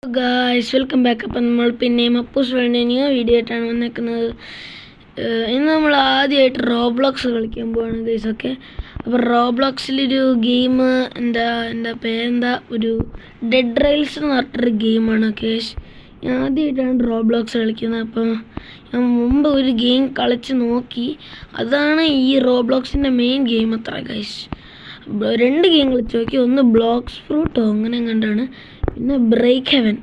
Guys welcome back. അപ്പം നമ്മൾ പിന്നെയും അപ്പൂസ് വേണ്ട ന്യൂ വീഡിയോ ആയിട്ടാണ് വന്നേക്കുന്നത്. ഇന്ന് നമ്മൾ ആദ്യമായിട്ട് റോബ്ലോക്സ് കളിക്കാൻ പോവാണ് ഗൈസ്. ഓക്കെ, അപ്പോൾ റോബ്ലോക്സിലൊരു ഗെയിം എന്താ പേരെന്താ, ഒരു ഡെഡ് റെയിൽസ് എന്ന് പറഞ്ഞിട്ടൊരു ഗെയിമാണ് ഗൈസ്. ഞാൻ ആദ്യമായിട്ടാണ് റോബ്ലോക്സ് കളിക്കുന്നത്. അപ്പോൾ ഞാൻ മുമ്പ് ഒരു ഗെയിം കളിച്ച് നോക്കി, അതാണ് ഈ റോബ്ലോക്സിൻ്റെ മെയിൻ ഗെയിം അത്ര ഗൈസ്. രണ്ട് ഗെയിം കളിച്ച് നോക്കി, ഒന്ന് ബ്ലോക്സ് ഫ്രൂട്ടോ അങ്ങനെ കണ്ടാണ്, പിന്നെ ബ്രേക്ക് ഹെവൻ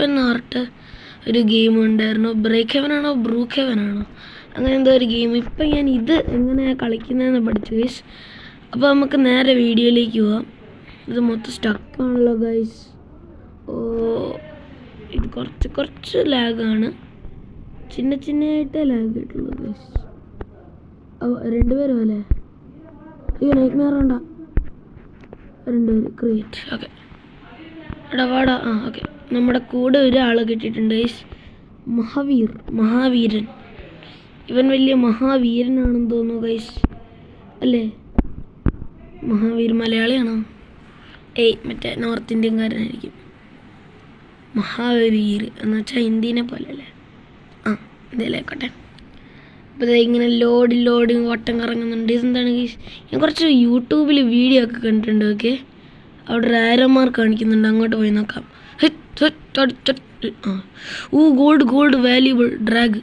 എന്ന് പറഞ്ഞിട്ട് ഒരു ഗെയിം ഉണ്ടായിരുന്നു. ബ്രേക്ക് ഹെവൻ ആണോ ബ്രൂക്ക് ഹെവൻ ആണോ അങ്ങനെ എന്തോ ഒരു ഗെയിം. ഇപ്പം ഞാൻ ഇത് എങ്ങനെയാണ് കളിക്കുന്നതെന്ന് പഠിച്ചു ഗൈസ്. അപ്പോൾ നമുക്ക് നേരെ വീഡിയോയിലേക്ക് പോവാം. ഇത് മൊത്തം സ്റ്റക്കാണല്ലോ ഗൈസ്. ഇത് കുറച്ച് ലാഗാണ്, ചിന്നയായിട്ടേ ലാഗ് കിട്ടുള്ളൂ ഗൈസ്. രണ്ടുപേരും അല്ലേ, ഈ നൈറ്റ് മെയർ ഉണ്ടോ? രണ്ടുപേര് ക്രിയേറ്റ്. ഓക്കെ വാടാ. ഓക്കെ, നമ്മുടെ കൂടെ ഒരാൾ കിട്ടിയിട്ടുണ്ട് ഗൈസ്. മഹാവീരൻ. ഇവൻ വലിയ മഹാവീരനാണെന്ന് തോന്നുന്നു ഗൈസ്, അല്ലേ? മലയാളിയാണോ? മറ്റേ നോർത്ത് ഇന്ത്യൻകാരനായിരിക്കും. മഹാവീർ എന്ന് വെച്ചാൽ ഇന്ത്യനെ പോലെ അല്ലേ? എന്തേലായിക്കോട്ടെ. അപ്പോൾ ഇങ്ങനെ ലോഡ് ഓട്ടം കറങ്ങുന്നുണ്ട്. ഇതെന്താണ് ഗൈസ്? ഞാൻ കുറച്ച് യൂട്യൂബിൽ വീഡിയോ ഒക്കെ കണ്ടിട്ടുണ്ട്. ഓക്കെ, അവിടെ ഒരു ആരോ മാർക്ക് കാണിക്കുന്നുണ്ട്, അങ്ങോട്ട് പോയി നോക്കാം. Gold valuable drag.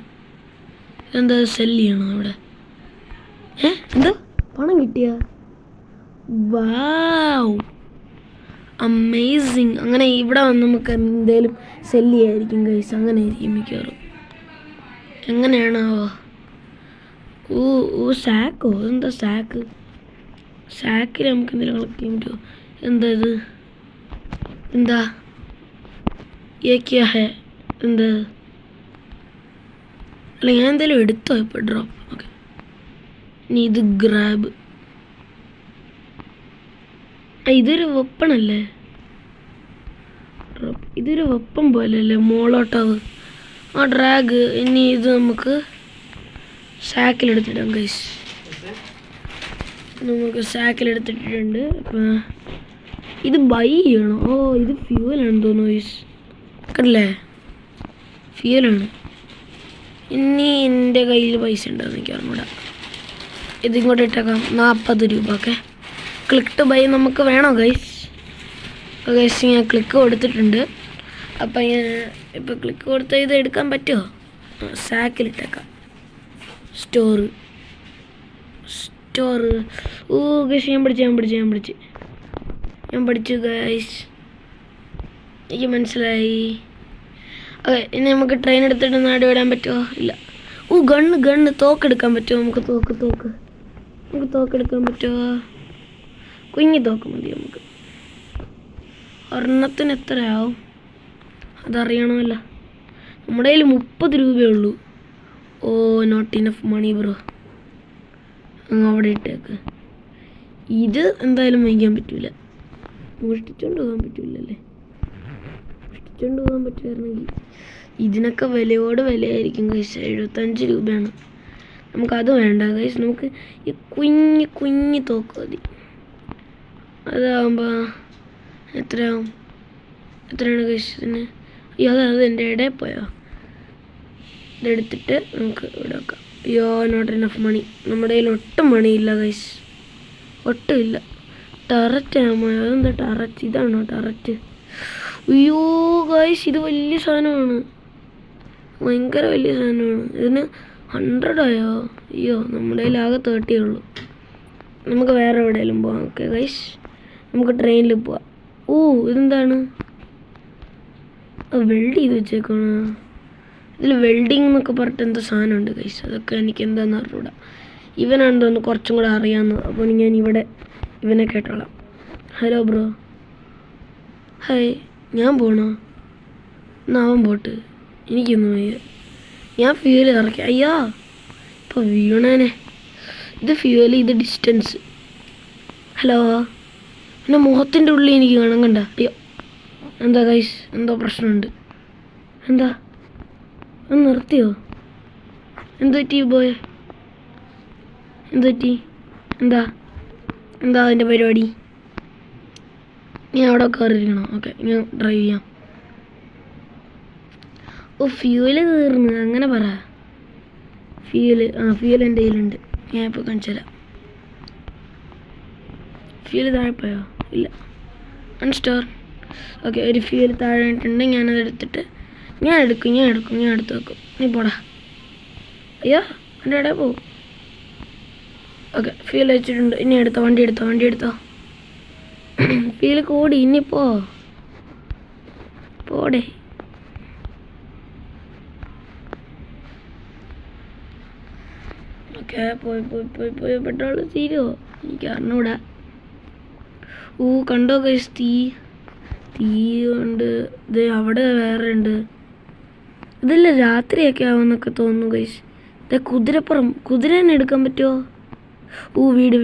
എന്താ സെല് ചെയ്യണോ അവിടെ? എന്താ പണം കിട്ടിയ? വാവ്, അമേസിങ്. അങ്ങനെ ഇവിടെ വന്ന് നമുക്ക് എന്തേലും സെല് ചെയ്യായിരിക്കും ഗൈസ്. അങ്ങനെ ആയിരിക്കും മിക്കവാറും. എങ്ങനെയാണാവോ? സാക്കോ? എന്താ സാക്കിൽ നമുക്ക് എന്തെങ്കിലും കളക്ട് ചെയ്യാൻ പറ്റുമോ? എന്താ ഇത്? എന്താ എന്താ? അല്ല, ഞാൻ എന്തായാലും എടുത്തോ ഇപ്പോൾ ഡ്രോപ്പ്. ഓക്കെ, ഇനി ഇത് ഗ്രാബ്. ഇതൊരു വെപ്പണല്ലേ? ഡ്രോപ്പ്. ഇതൊരു വെപ്പൺ പോലെ അല്ലേ? മോളോട്ടാവ്. ഡ്രാഗ്. ഇനി ഇത് നമുക്ക് സാക്കിലെടുത്തിടാം ഗൈസ്. നമുക്ക് സാക്കിലെടുത്തിട്ടുണ്ട്. അപ്പം ഇത് ബൈ ചെയ്യണോ? ഇത് ഫ്യൂവലാണെന്ന് തോന്നുന്നു ഗൈസ്. കണ്ടില്ലേ, ഫ്യൂവലാണ്. ഇനി എൻ്റെ കയ്യിൽ പൈസ ഉണ്ടെന്ന് എനിക്ക് അറിഞ്ഞൂടാ. ഇതിങ്ങോട്ട് ഇട്ടേക്കാം. 40 രൂപ. ഓക്കെ, ക്ലിക്ക് ടു ബൈ നമുക്ക് വേണോ ഗൈസ്? ഗൈസ്, ഞാൻ ക്ലിക്ക് കൊടുത്തിട്ടുണ്ട്. അപ്പം ഞാൻ ഇപ്പോൾ ക്ലിക്ക് കൊടുത്താൽ ഇത് എടുക്കാൻ പറ്റുമോ? സാക്കിലിട്ടേക്കാം. സ്റ്റോർ. ഗൈസ്, ഞാൻ പഠിച്ചു ഗൈസ്, എനിക്ക് മനസ്സിലായി. ഓക്കെ, ഇനി നമുക്ക് ട്രെയിൻ എടുത്തിട്ട് നാട് വിടാൻ പറ്റുമോ? ഇല്ല. ഗണ്ണ്. തോക്കെടുക്കാൻ പറ്റുമോ? നമുക്ക് തോക്കെടുക്കാൻ പറ്റുമോ? കുഞ്ഞി തോക്ക് മതി നമുക്ക്. ഒരെണ്ണത്തിന് എത്രയാവും അതറിയണമല്ലോ. നമ്മുടെ കയ്യിൽ 30 രൂപയേ ഉള്ളൂ. Not enough money bro. അവിടെ ഇട്ടേക്ക്. ഇത് എന്തായാലും വാങ്ങിക്കാൻ പറ്റൂല. മോഷ്ടിച്ചോണ്ട് പോകാൻ പറ്റൂലല്ലേ? മോഷ്ടിച്ചോണ്ട് പോകാൻ പറ്റുമായിരുന്നെങ്കിൽ. ഇതിനൊക്കെ വിലയായിരിക്കും ഗൈസ്. 75 രൂപയാണ്. നമുക്കത് വേണ്ട ഗൈസ്. നമുക്ക് ഈ കുഞ്ഞി തോക്ക് മതി. അതാകുമ്പോൾ എത്രയാണ് ഗൈസ് ഇതിന്? അത് എൻ്റെ ഇടയിൽ പോയോ? ഇതെടുത്തിട്ട് നമുക്ക് ഇവിടെ വെക്കാം. Not enough money. നമ്മുടെ കയ്യിൽ ഒട്ടും മണിയില്ല ഗൈസ്, ഒട്ടും ഇല്ല. ടററ്റ് ആമോ? അതെന്താ ടററ്റ്? ഇതാണോ ടററ്റ്? ഗൈസ്, ഇത് വലിയ സാധനമാണ്, ഭയങ്കര വലിയ സാധനമാണ്. ഇതിന് 100 ആയോ? നമ്മുടെ കയ്യിൽ ആകെ 30 ഉള്ളൂ. നമുക്ക് വേറെ എവിടെയെങ്കിലും പോവാം. ഓക്കെ ഗൈസ്, നമുക്ക് ട്രെയിനിൽ പോവാം. ഇതെന്താണ്? വെൽഡ് ചെയ്ത് വെച്ചേക്കാണ്. ഇതിൽ വെൽഡിങ് എന്നൊക്കെ പറഞ്ഞിട്ട് എന്തോ സാധനമുണ്ട് ഗൈസ്. അതൊക്കെ എനിക്ക് എന്താണെന്ന് അറിഞ്ഞൂടാ. ഇവനാണെന്ന് തോന്നുന്നു കുറച്ചും കൂടെ അറിയാമെന്ന്. അപ്പോൾ ഞാൻ ഇവനെ കേട്ടോളാം. Hello bro. ഹായ്. ഞാൻ പോണോ? എന്നാ അവൻ പോട്ട്, എനിക്കൊന്നും വയ്യ. ഞാൻ ഫ്യൂവൽ ഇറക്കി. ഇപ്പോൾ വീണേനെ. ഇത് ഫ്യൂവൽ, ഇത് ഡിസ്റ്റൻസ്. ഹലോ. പിന്നെ മുഖത്തിൻ്റെ ഉള്ളിൽ എനിക്ക് കാണാൻ കണ്ട. എന്താ ഗൈസ്, എന്തോ പ്രശ്നമുണ്ട്. എന്താ നിർത്തിയോ? എന്ത് പറ്റി ബോയ്? എന്താ അതിൻ്റെ പരിപാടി? ഞാൻ അവിടെ കയറിയിരിക്കണോ? ഓക്കെ, ഞാൻ ഡ്രൈവ് ചെയ്യാം. ഓ ഫ്യൂല് തീർന്നു അങ്ങനെ പറ. ഫ്യൂല് എൻ്റെ കയ്യിലുണ്ട്. ഞാൻ ഇപ്പോൾ കാണിച്ചു തരാം. ഫ്യൂല് താഴെ പോയോ? ഇല്ല. അൺസ്റ്റോർ. ഓക്കെ, ഒരു ഫ്യൂല് താഴെ ഇട്ടുണ്ട്. ഞാനത് എടുത്തിട്ട് ഞാൻ എടുത്ത് വെക്കും. നീ പോടാ. അയ്യോ എൻ്റെ ഇടയിൽ പോവും. ഓക്കെ, ഫ്യൂൽ വെച്ചിട്ടുണ്ട്. ഇനി വണ്ടി എടുത്തോ. ഫ്യൂല് കൂടി. ഇനി പോടെ. ഓക്കെ, പോയി പെട്രോൾ തീരുമോ? എനിക്ക് അറിഞ്ഞൂടാ. കണ്ടോ ഗൈസ്, തീ ഉണ്ട്. ഇത് അവിടെ വേറെ ഉണ്ട്. ഇതല്ല രാത്രിയൊക്കെ ആവുമെന്നൊക്കെ തോന്നുന്നു ഗൈസ്. ഇത് കുതിരനെ എടുക്കാൻ പറ്റുമോ? വീട്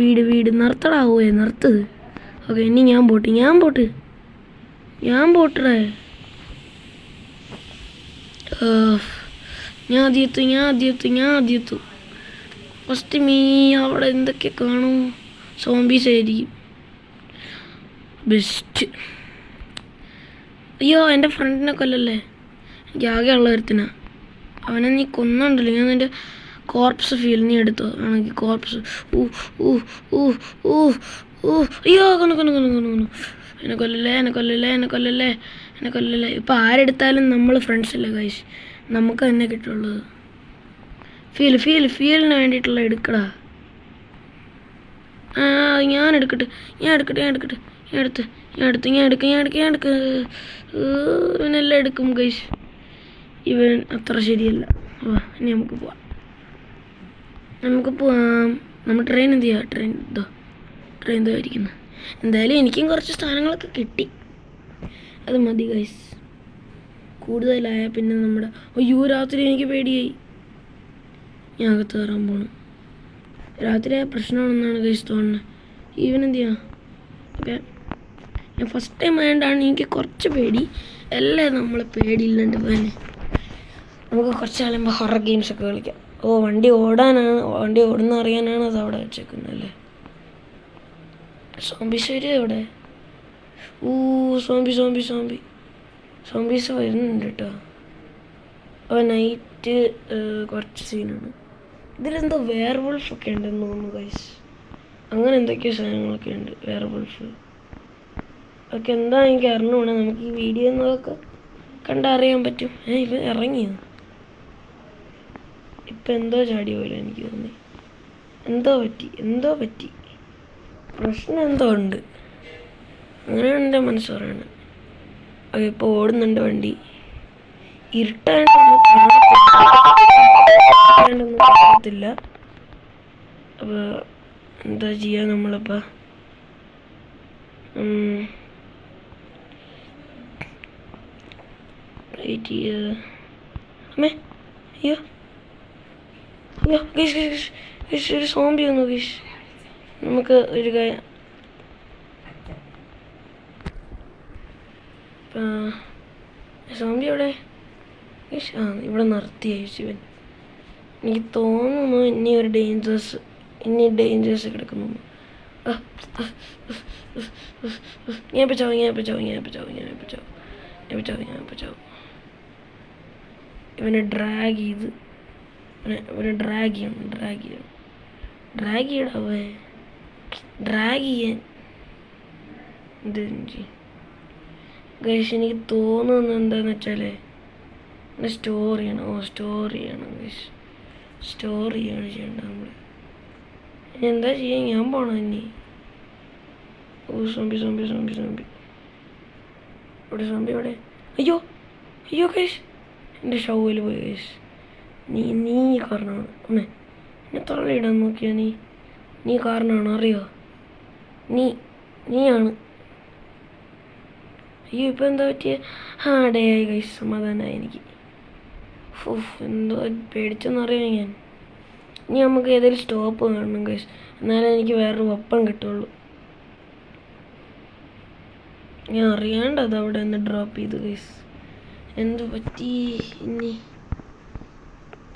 നിർത്തടാവേ, നിർത്ത്. ഓക്കെ, ഇനി ഞാൻ പോട്ടേ. ഞാൻ ആദ്യത്തു. ഫസ്റ്റ് അവിടെ എന്തൊക്കെ കാണും? സോംബീസ് ആയിരിക്കും. ബെസ്റ്റ്. അയ്യോ, എൻ്റെ ഫ്രണ്ടിനെ കൊല്ലല്ലേ. എനിക്ക് ആകെയുള്ള ഒരുത്തിനാ. അവനെ നീ കൊന്നുണ്ടല്ലോ. ഞാൻ നിൻ്റെ കോർപ്സ് ഫീൽ നീ എടുത്തോ ആണെങ്കിൽ കോർപ്സ്. അയ്യോ കൊന്നു. എന്നെ കൊല്ലല്ലേ. ഇപ്പം ആരെടുത്താലും നമ്മൾ ഫ്രണ്ട്സ് അല്ലേ ഗൈസ്. നമുക്ക് തന്നെ കിട്ടുള്ളത്. ഫീലിന് വേണ്ടിയിട്ടുള്ള എടുക്കടാ. ഞാൻ എടുക്കട്ടെ. ഇവനെല്ലാം എടുക്കും ഗൈസ്. ഇവൻ അത്ര ശരിയല്ല. ഇനി നമുക്ക് പോവാം. നമ്മൾ ട്രെയിൻ എന്ത് ചെയ്യാം? ട്രെയിൻ ഇരിക്കുന്നു. എന്തായാലും എനിക്കും കുറച്ച് സ്ഥാനങ്ങളൊക്കെ കിട്ടി. അത് മതി ഗൈസ്. കൂടുതലായ പിന്നെ അയ്യോ രാത്രി എനിക്ക് പേടിയായി. ഞാൻ അകത്ത് കയറാൻ പോണു. രാത്രിയായ പ്രശ്നമാണെന്നാണ് ഗൈസ് തോന്നുന്നത്. ഈവനെന്ത് ചെയ്യാം? ഓക്കെ, ഞാൻ ഫസ്റ്റ് ടൈം ആയതുകൊണ്ടാണ് എനിക്ക് കുറച്ച് പേടി. എല്ലാം നമ്മൾ പേടിയില്ലാണ്ട് പോകാൻ. നമുക്ക് കുറച്ച് കളയുമ്പോൾ ഹൊറർ ഗെയിംസൊക്കെ കളിക്കാം. വണ്ടി ഓടുന്ന അറിയാനാണ് അത് അവിടെ വെച്ചേക്കുന്നല്ലേ. സോംബീസ് വരും എവിടെ? സോംബീസ് വരുന്നുണ്ട് കേട്ടോ. നൈറ്റ് കുറച്ച് സീനാണ്. ഇതിലെന്തോ വെയർവുൾഫൊക്കെ ഉണ്ടെന്ന് തോന്നുന്നു ഗൈസ്. അങ്ങനെ എന്തൊക്കെയോ സാധനങ്ങളൊക്കെ ഉണ്ട്. വെയർവുൾഫ് ഒക്കെ എന്താ എനിക്ക് അറിഞ്ഞുകൂടാ. നമുക്ക് ഈ വീഡിയോ എന്നൊക്കെ കണ്ടറിയാൻ പറ്റും. ഇവൻ ഇറങ്ങിയോ? ഇപ്പം എന്തോ ചാടി പോയില്ല എനിക്ക് തോന്നി. എന്തോ പറ്റി. പ്രശ്നം എന്തോ ഉണ്ട്. അങ്ങനെയാണ് എൻ്റെ മനസ്സ് പറയുന്നത്. അത് ഇപ്പോൾ ഓടുന്നുണ്ട് വണ്ടി. ഇരുട്ടായിട്ടൊന്നും കാണത്തില്ല. അപ്പോൾ എന്താ ചെയ്യുക നമ്മളിപ്പോൾ? വെയിറ്റ് ചെയ്യുക. അയ്യോ ഒരു സോംബി വന്നു ഗീഷ്. നമുക്ക് ഒരു കാര്യം സോംബി എവിടെ? ഇവിടെ നിർത്തിയ ശിവൻ. എനിക്ക് തോന്നുന്നു ഇനി ഡേഞ്ചേഴ്സ് കിടക്കുന്നു. ഞാൻ പറ്റാവും. ഇവനെ ഡ്രാഗ് ചെയ്യാൻ ഗൈസ്. എനിക്ക് തോന്നുന്നത് എന്താന്ന് വെച്ചാല് സ്റ്റോർ ചെയ്യണം ഗൈസ്. സ്റ്റോർ ചെയ്യേണ്ട നമ്മള്. ഇനി എന്താ ചെയ്യാൻ? ഞാൻ പോണോ ഇനി? സോംബി ഇവിടെ. അയ്യോ ഗൈസ്, എൻ്റെ ഷൗവിൽ പോയി ഗൈസ്. നീ കാരണമാണ്. എന്നെ തള്ളിയിടാൻ നോക്കിയാ നീ കാരണമാണ്. അറിയോ? നീയാണ്. അയ്യോ ഇപ്പം എന്താ പറ്റിയ? ഡേ ആയി ഗൈസ്. സമാധാനമായി എനിക്ക്. എന്തോ പേടിച്ചെന്നറിയാം ഞാൻ. ഇനി നമുക്ക് ഏതെങ്കിലും സ്റ്റോപ്പ് കാണണം ഗൈസ്. എന്നാലേ എനിക്ക് വേറൊരു വെപ്പൺ കിട്ടുള്ളൂ. ഞാൻ അറിയാണ്ട് അത് അവിടെ നിന്ന് ഡ്രോപ്പ് ചെയ്തു ഗൈസ്. എന്ത് പറ്റി? ഇനി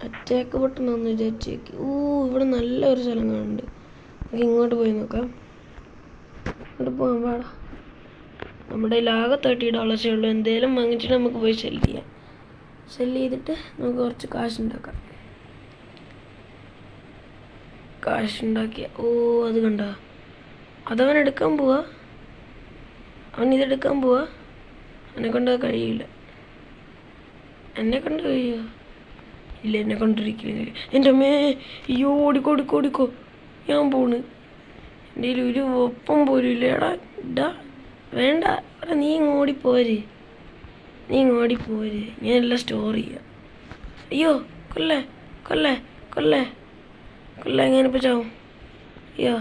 അറ്റാക്ക് ബട്ടൺ ഒന്ന് വിചാരിച്ചേക്ക്. ഇവിടെ നല്ലൊരു സ്ഥലം കാണുന്നുണ്ട്. നമുക്ക് ഇങ്ങോട്ട് പോയി നോക്കാം. ഇങ്ങോട്ട് പോകാൻ പാടാ. നമ്മുടെ കയ്യിൽ ആകെ $30 ഉള്ളൂ. എന്തേലും വാങ്ങിച്ചിട്ട് നമുക്ക് പോയി സെല് ചെയ്യാം. സെല് ചെയ്തിട്ട് നമുക്ക് കുറച്ച് കാശുണ്ടാക്കാം. കാശുണ്ടാക്കിയ അത് കണ്ട, അതവൻ എടുക്കാൻ പോവാ. അവൻ ഇതെടുക്കാൻ പോവാ. എന്നെ കൊണ്ട് കഴിയില്ല. എന്നെ കൊണ്ട് കഴിയോ? ഇല്ല, എന്നെ കൊണ്ടിരിക്കില്ല. എൻ്റെ അമ്മേ, അയ്യോ, ഓടിക്കോ. ഞാൻ പോണ്. എൻ്റെ കയ്യിൽ ഒരു ഒപ്പം പോലും ഇല്ല. എടാ വേണ്ട, എടാ നീ ഇങ്ങ് ഓടിപ്പോര്. ഞാൻ എല്ലാം സ്റ്റോർ ചെയ്യാം. അയ്യോ, കൊല്ലേ ഞാനിപ്പോൾ ചാവും. അയ്യോ,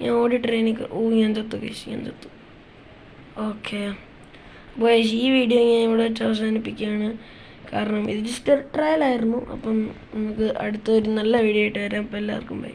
ഞാൻ ഓടി ട്രെയിനിൽ ഞാൻ ചത്തു. ഓക്കെ, അപ്പോൾ ഈ വീഡിയോ ഞാൻ ഇവിടെ വെച്ച് അവസാനിപ്പിക്കുകയാണ്. കാരണം ഇത് ജസ്റ്റ് ഒരു ട്രയലായിരുന്നു. അപ്പം നമുക്ക് അടുത്തൊരു നല്ല വീഡിയോ ആയിട്ട് വരാം. അപ്പോൾ എല്ലാവർക്കും ബൈ.